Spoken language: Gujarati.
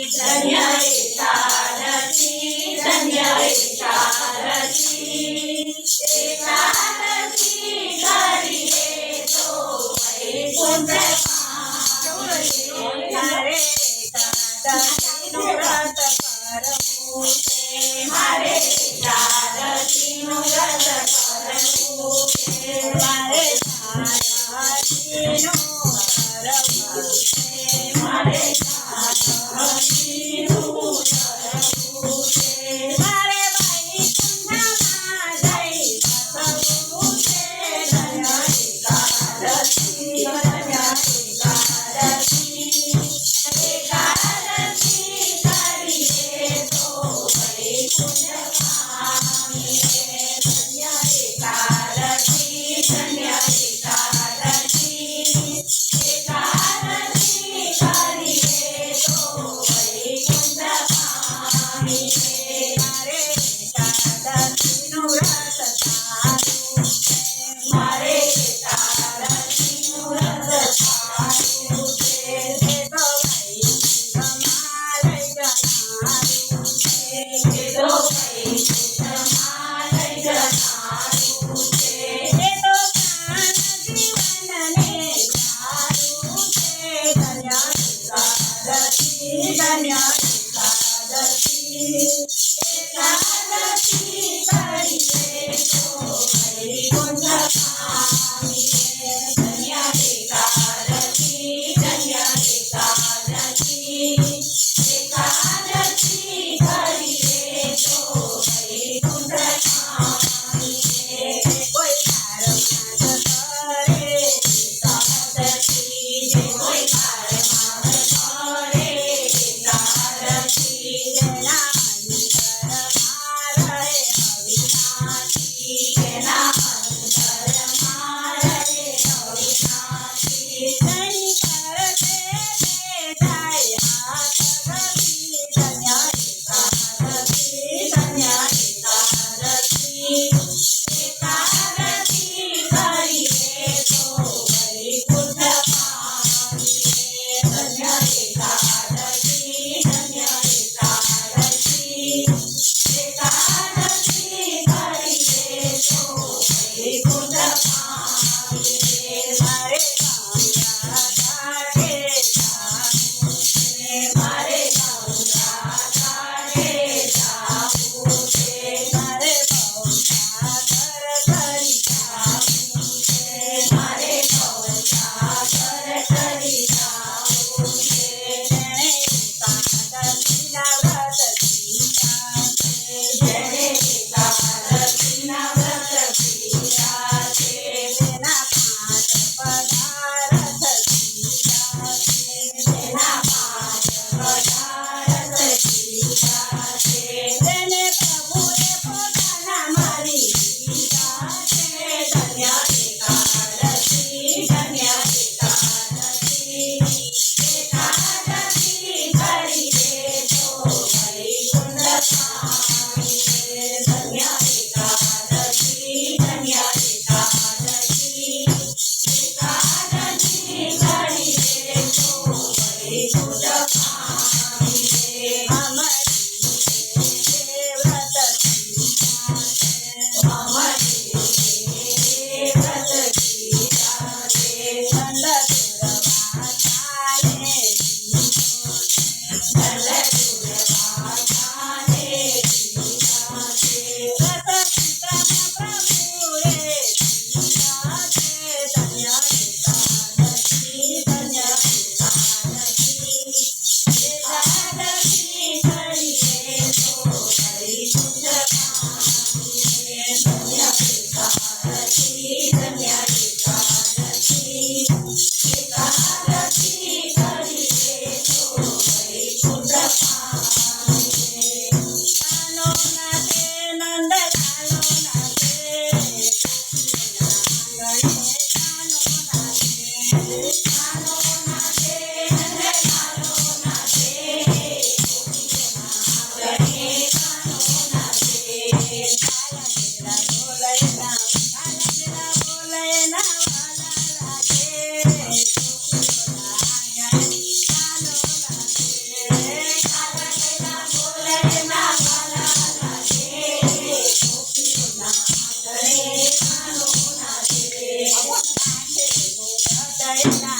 ધન્ય એકાદશી ધન્ય એકાદશી એકાદશી કરીએ તો વૈકુંઠ મારે એકાદશીનું વ્રત કરવું છે મારે એકાદશીનું વ્રત કરવું છે મારે એકાદશીનું કરવું છે મારે એકાદશીનું કરવું છે મારે વૈકુંઠમાં જઈ વસવું છે ધન્ય એકાદશી ધન્ય એકાદશી એકાદશી કરીએ તો વૈકુંઠ પામીએ ધન્ય એકાદશી ધન્ય એકાદશી એકાદશી કરીએ તો વૈકુંઠ પામીએ મારે એકાદશીનું વ્રત સારું છે મારે એકાદશીનું વ્રત સારું છે એ તો વૈકુંઠમાં લઈ જનારું છે એ તો વૈકુંઠમાં લઈ જનારું છે એ તો પ્રાણ જીવનને સારું છે ધન્ય એકાદશી ધન્ય એકાદશી એકાદશી કરીએ તો વૈકુંઠ પામીએ ધન્ય એકાદશી ધન્ય એકાદશી એકાદશી કરીએ તો વૈકુંઠ પામીએ કોઈ તારો નાદ કરે એકાદશી જે કોઈ કાળમાં કરે એકાદશી તેના અંતરમાં રહે અવિનાશી તેના અંતરમાં રહે અવિનાશી તેની કરતે તે જાય હાથ ગરી ધન્ય એકાદશી ધન્ય એકાદશી એકાદશી કરીએ તો વૈકુંઠ પામીએ ધન્ય એકાદશી ધન્ય એકાદશી એકાદશી કરીએ તો વૈકુંઠ પામીએ મારે ગંગા ઘાટે જાવું છે મારે ગંગા ઘાટે જાવું છે મારે ભવસાગર તરી જાવું છે મારે ભવસાગર તરી જાવું છે તેણે એકાદશીના વ્રત દીધા છે જેણે એકાદશીના વ્રત પીધા છે તેના પાંચ પદાર્થ બેટા